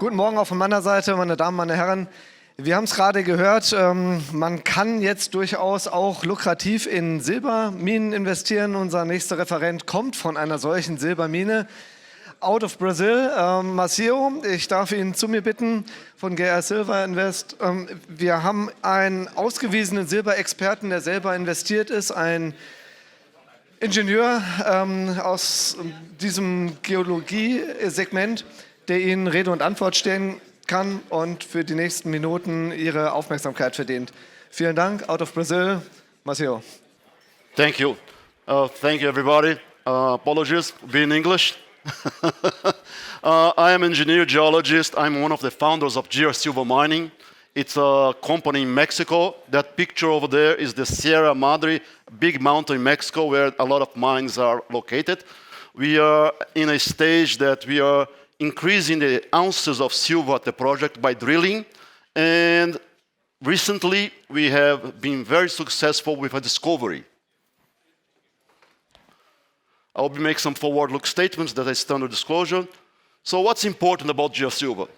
Guten Morgen auch von meiner Seite, meine Damen, meine Herren. Wir haben es gerade gehört, man kann jetzt durchaus auch lukrativ in Silberminen investieren. Unser nächster Referent kommt von einer solchen Silbermine. Out of Brazil, Maceo, ich darf ihn zu mir bitten von GR Silver Invest. Wir haben einen ausgewiesenen Silberexperten, der selber investiert ist, ein Ingenieur aus diesem Geologie-Segment, der Ihnen Rede und Antwort stehen kann und für die nächsten Minuten Ihre Aufmerksamkeit verdient. Vielen Dank, Out of Brazil, Maceo. Thank you. Thank you, everybody. Apologies, be in English. I am an engineer geologist. I'm one of the founders of GR Silver Mining. It's a company in Mexico. That picture over there is the Sierra Madre, big mountain in Mexico where a lot of mines are located. We are in a stage that we are increasing the ounces of silver at the project by drilling. And recently, we have been very successful with a discovery. I'll be making some forward-look statements that are standard disclosure. So what's important about GR Silver?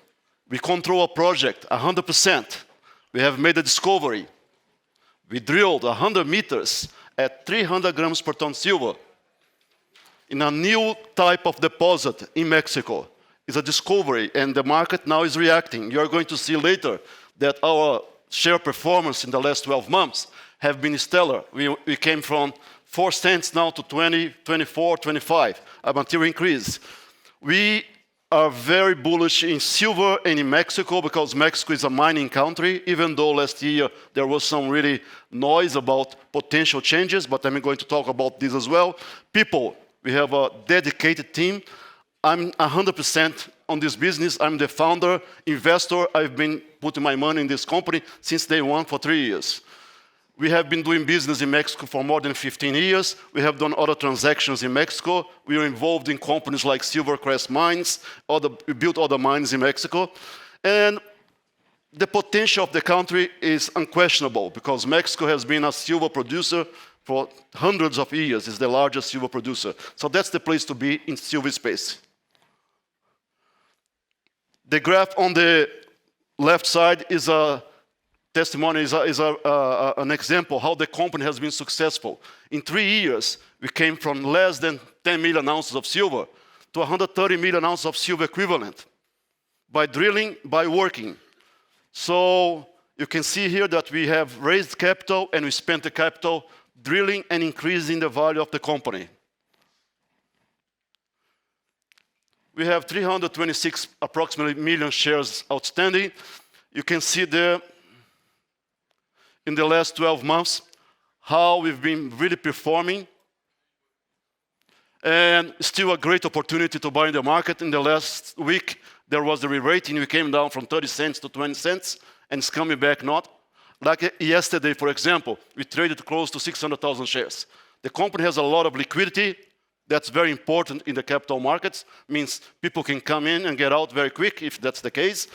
We control a project 100%. We have made a discovery. We drilled 100 meters at 300 grams per ton silver in a new type of deposit in Mexico. It's a discovery, and the market now is reacting. You're going to see later that our share performance in the last 12 months have been stellar. We came from 4 cents now to 20, 24, 25, a material increase. We are very bullish in silver and in Mexico because Mexico is a mining country, even though last year there was some really noise about potential changes, but I'm going to talk about this as well. People, we have a dedicated team. I'm 100% on this business. I'm the founder, investor. I've been putting my money in this company since day one for 3 years. We have been doing business in Mexico for more than 15 years. We have done other transactions in Mexico. We are involved in companies like Silver Crest Mines. We built other mines in Mexico. And the potential of the country is unquestionable because Mexico has been a silver producer for hundreds of years. It's the largest silver producer. So that's the place to be in silver space. The graph on the left side is a testimony, is an example how the company has been successful. In 3 years, we came from less than 10 million ounces of silver to 130 million ounces of silver equivalent by drilling, by working. So you can see here that we have raised capital and we spent the capital drilling and increasing the value of the company. We have 326 approximately million shares outstanding. You can see there in the last 12 months how we've been really performing. And still a great opportunity to buy in the market. In the last week, there was the re-rating. We came down from 30 cents to 20 cents, and it's coming back not. Like yesterday, for example, we traded close to 600,000 shares. The company has a lot of liquidity. That's very important in the capital markets. Means people can come in and get out very quick if that's the case.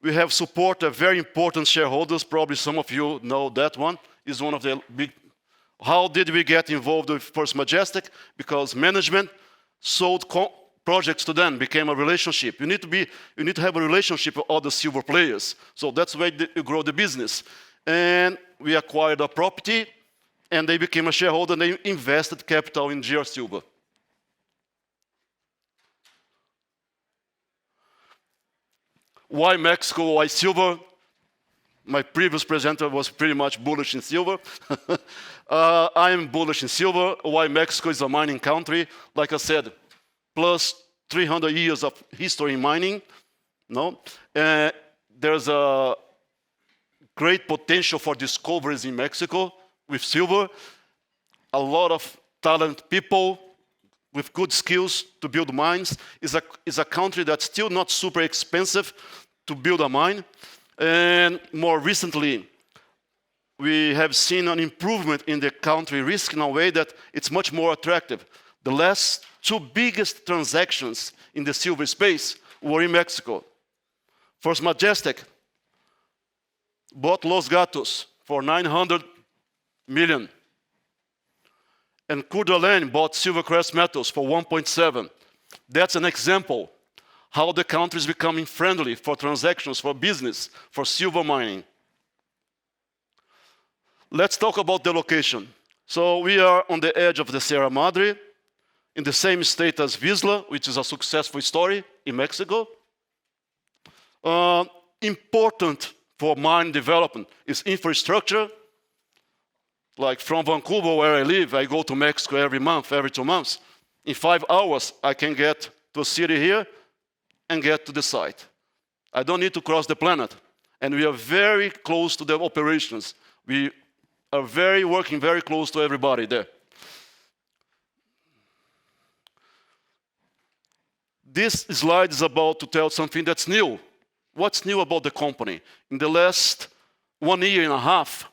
We have support of very important shareholders. Probably some of you know that one. Is one of the big. How did we get involved with First Majestic? Because management sold projects to them, became a relationship. You need to have a relationship with other silver players. So that's why you grow the business. And we acquired a property, and they became a shareholder, and they invested capital in GR Silver. Why Mexico, why silver? My previous presenter was pretty much bullish in silver. I am bullish in silver. Why Mexico is a mining country? Like I said, plus 300 years of history in mining. No? There's a great potential for discoveries in Mexico with silver. A lot of talented people with good skills to build mines. Is a country that's still not super expensive to build a mine. And more recently, we have seen an improvement in the country risk in a way that it's much more attractive. The last 2 biggest transactions in the silver space were in Mexico. First Majestic bought Los Gatos for $900 million. And Coeur d'Alene bought Silver Crest Metals for 1.7. That's an example how the country is becoming friendly for transactions, for business, for silver mining. Let's talk about the location. So we are on the edge of the Sierra Madre, in the same state as Vizsla, which is a successful story in Mexico. Important for mine development is infrastructure. Like from Vancouver, where I live, I go to Mexico every month, every 2 months. In 5 hours, I can get to a city here and get to the site. I don't need to cross the planet. And we are very close to the operations. We are working very close to everybody there. This slide is about to tell something that's new. What's new about the company? In the last 1 year and a half,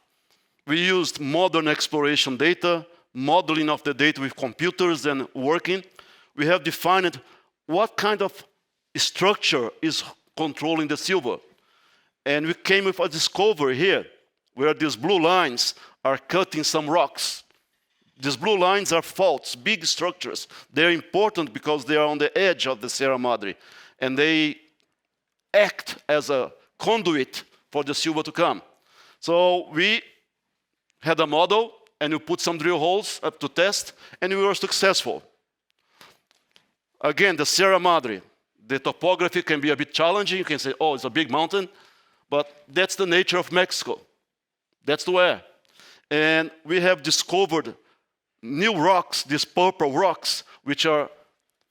we used modern exploration data, modeling of the data with computers and working. We have defined what kind of structure is controlling the silver. And we came with a discovery here, where these blue lines are cutting some rocks. These blue lines are faults, big structures. They're important because they are on the edge of the Sierra Madre, and they act as a conduit for the silver to come. So we had a model, and we put some drill holes up to test, and we were successful. Again, the Sierra Madre, the topography can be a bit challenging. You can say, oh, it's a big mountain, but that's the nature of Mexico. That's the way. And we have discovered new rocks, these purple rocks, which are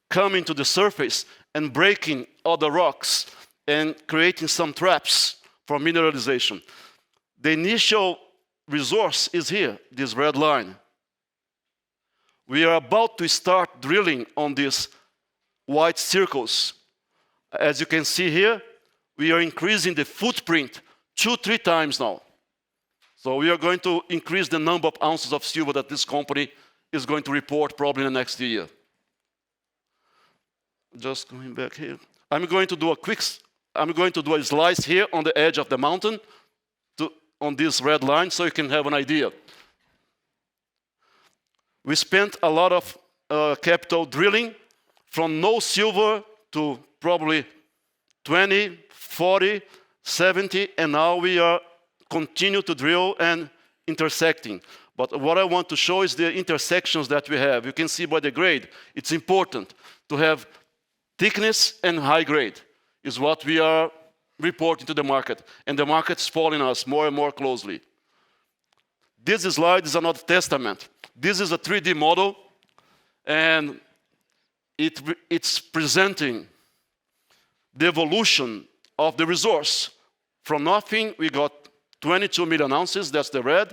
coming to the surface and breaking other rocks and creating some traps for mineralization. The initial resource is here, this red line. We are about to start drilling on these white circles. As you can see here, we are increasing the footprint 2-3 times now. So we are going to increase the number of ounces of silver that this company is going to report probably in the next year. Just going back here. I'm going to do a slice here on the edge of the mountain on this red line so you can have an idea. We spent a lot of capital drilling from no silver to probably 20, 40, 70, and now we are continue to drill and intersecting. But what I want to show is the intersections that we have. You can see by the grade, it's important to have thickness and high grade is what we are reporting to the market. And the market's following us more and more closely. This slide is another testament. This is a 3D model, and it's presenting the evolution of the resource. From nothing, we got 22 million ounces, that's the red.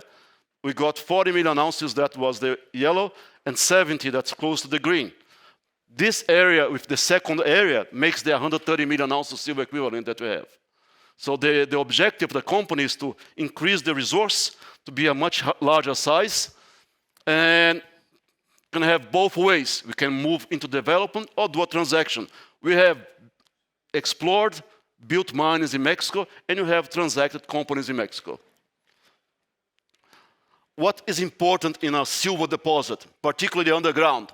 We got 40 million ounces, that was the yellow, and 70, that's close to the green. This area with the second area makes the 130 million ounces silver equivalent that we have. So the objective of the company is to increase the resource to be a much larger size, and can have both ways. We can move into development or do a transaction. We have explored, built mines in Mexico, and you have transacted companies in Mexico. What is important in a silver deposit, particularly underground,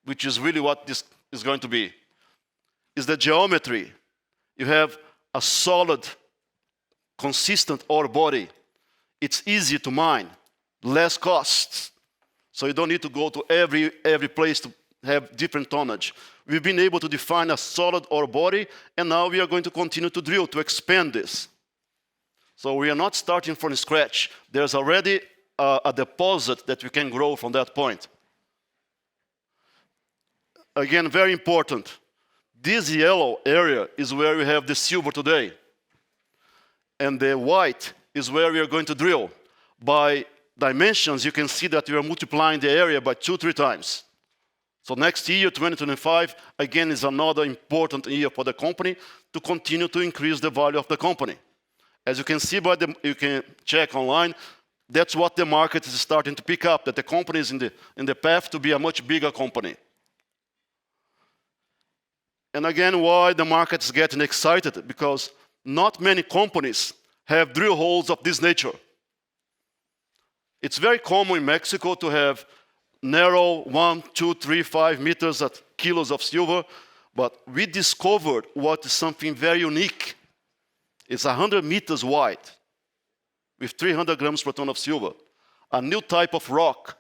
which is really what this is going to be, is the geometry. You have a solid, consistent ore body. It's easy to mine, less costs. So you don't need to go to every place to have different tonnage. We've been able to define a solid ore body, and now we are going to continue to drill to expand this. So we are not starting from scratch. There's already a deposit that we can grow from that point. Again, very important. This yellow area is where we have the silver today. And the white is where we are going to drill. By dimensions, you can see that we are multiplying the area by 2-3 times. So next year, 2025, again, is another important year for the company to continue to increase the value of the company. As you can see you can check online, that's what the market is starting to pick up, that the company is in the path to be a much bigger company. And again, why the market is getting excited? Because not many companies have drill holes of this nature. It's very common in Mexico to have narrow 1, 2, 3, 5 meters at kilos of silver, But we discovered what is something very unique. It's 100 meters wide with 300 grams per ton of silver, a new type of rock.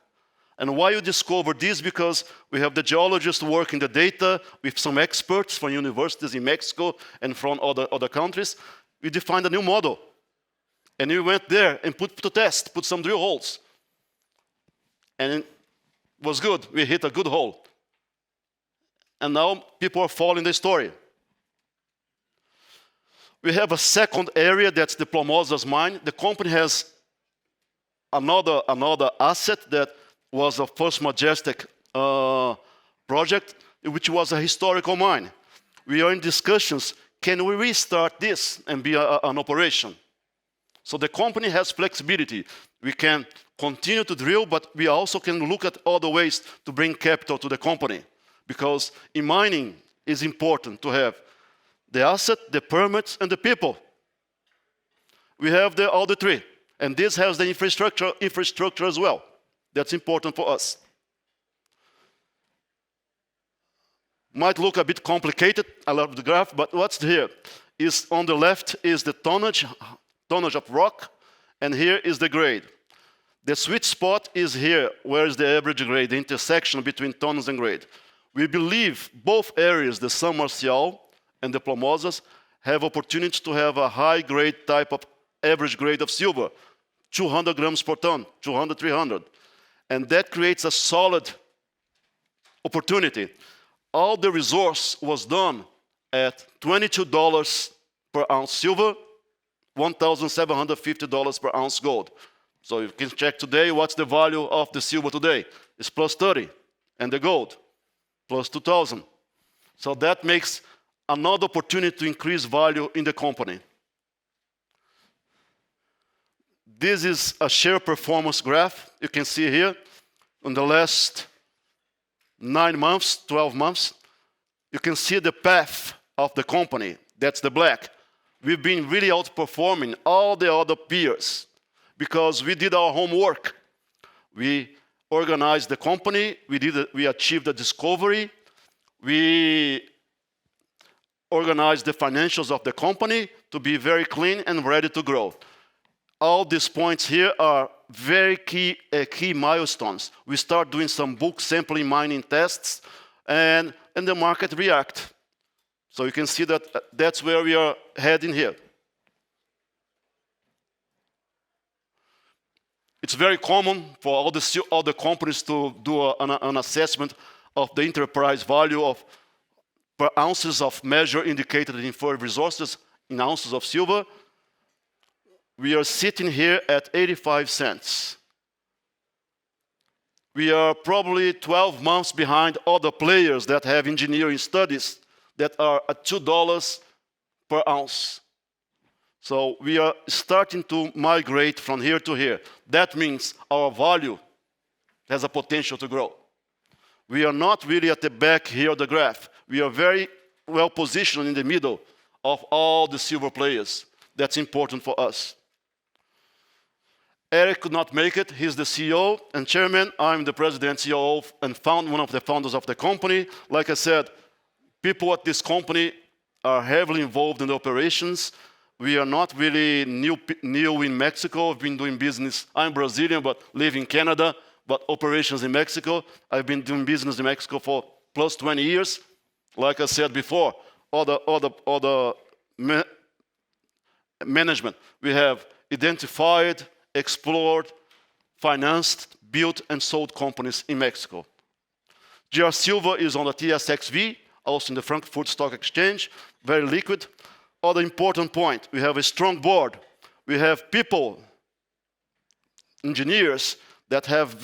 And why you discovered this? Because we have the geologists working the data with some experts from universities in Mexico and from other countries. We defined a new model. And we went there and put some drill holes. And it was good. We hit a good hole. And now people are following the story. We have a second area, that's the Plomosas mine. The company has another asset that was a First Majestic project, which was a historical mine. We are in discussions, can we restart this and be an operation? So the company has flexibility. We can continue to drill, but we also can look at other ways to bring capital to the company. Because in mining, it's important to have the asset, the permits, and the people. We have all the three. And this has the infrastructure as well. That's important for us. Might look a bit complicated, I love the graph, but what's here is on the left is the tonnage of rock, and here is the grade. The sweet spot is here, where is the average grade, the intersection between tonnage and grade. We believe both areas, the San Marcial and the Plomosas, have opportunity to have a high grade type of average grade of silver, 200 grams per ton, 200, 300. And that creates a solid opportunity. All the resource was done at $22 per ounce silver, $1,750 per ounce gold. So you can check today what's the value of the silver today. It's plus 30, and the gold, plus 2,000. So that makes another opportunity to increase value in the company. This is a share performance graph. You can see here, in the last 9 months, 12 months, you can see the path of the company. That's the black. We've been really outperforming all the other peers because we did our homework. We organized the company, we achieved a discovery, we organized the financials of the company to be very clean and ready to grow. All these points here are very key milestones. We start doing some bulk sampling mining tests, and the market react. So you can see that that's where we are heading here. It's very common for all the companies to do an assessment of the enterprise value of per ounces of measured, indicated, and inferred resources in ounces of silver. We are sitting here at 85 cents. We are probably 12 months behind other players that have engineering studies that are at $2 per ounce. So we are starting to migrate from here to here. That means our value has a potential to grow. We are not really at the back here of the graph. We are very well positioned in the middle of all the silver players. That's important for us. Eric could not make it. He's the CEO and chairman. I'm the president, CEO, and one of the founders of the company. Like I said, people at this company are heavily involved in the operations. We are not really new in Mexico. I've been doing business. I'm Brazilian, but live in Canada, but operations in Mexico. I've been doing business in Mexico for plus 20 years. Like I said before, other management. We have identified, explored, financed, built, and sold companies in Mexico. GR Silver is on the TSXV, also in the Frankfurt Stock Exchange, very liquid. Other important point, we have a strong board. We have people, engineers, that have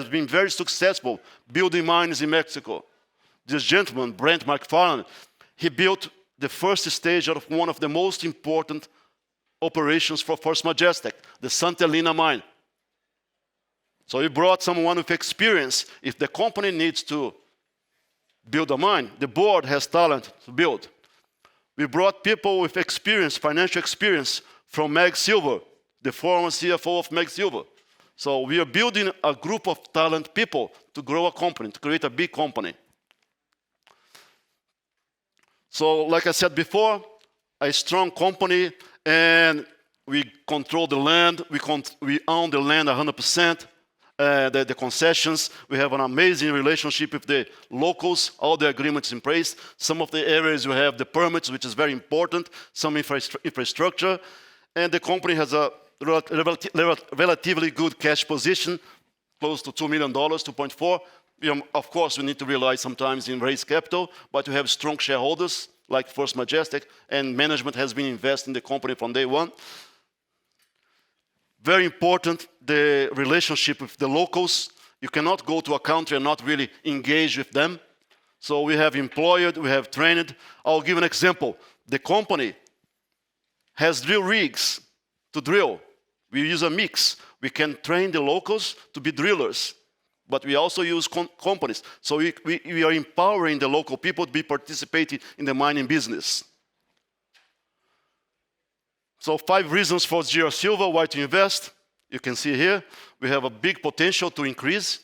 been very successful building mines in Mexico. This gentleman, Brent McFarland, he built the first stage of one of the most important operations for First Majestic, the Santa Elena mine. So he brought someone with experience. If the company needs to build a mine, the board has talent to build. We brought people with experience, financial experience from Meg Silver, the former CFO of Meg Silver. So we are building a group of talent people to grow a company, to create a big company. So like I said before, a strong company, and we control the land. We own the land 100%. The concessions. We have an amazing relationship with the locals, all the agreements in place. Some of the areas we have the permits, which is very important, some infrastructure, and the company has a relatively good cash position, close to $2 million, 2.4. Of course, we need to rely sometimes in raise capital, but we have strong shareholders like First Majestic, and management has been investing in the company from day one. Very important, the relationship with the locals. You cannot go to a country and not really engage with them. So we have employed, we have trained. I'll give an example. The company has drill rigs to drill. We use a mix. We can train the locals to be drillers, but we also use companies. So we are empowering the local people to be participating in the mining business. So 5 reasons for Jahre Silver why to invest. You can see here, we have a big potential to increase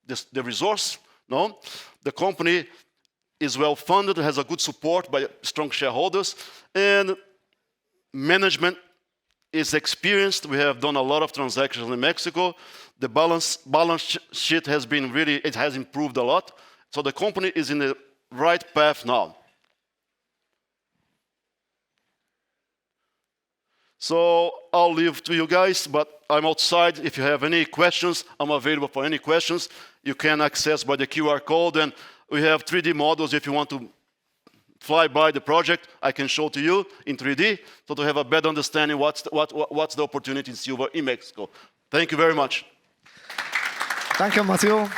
the resource. No? The company is well funded, has a good support by strong shareholders, and management is experienced. We have done a lot of transactions in Mexico. The balance sheet has been it has improved a lot. So the company is in the right path now. So I'll leave to you guys, but I'm outside. If you have any questions, I'm available for any questions. You can access by the QR code, and we have 3D models. If you want to fly by the project, I can show to you in 3D, so to have a better understanding what's the opportunity in silver in Mexico. Thank you very much. Danke, Matteo.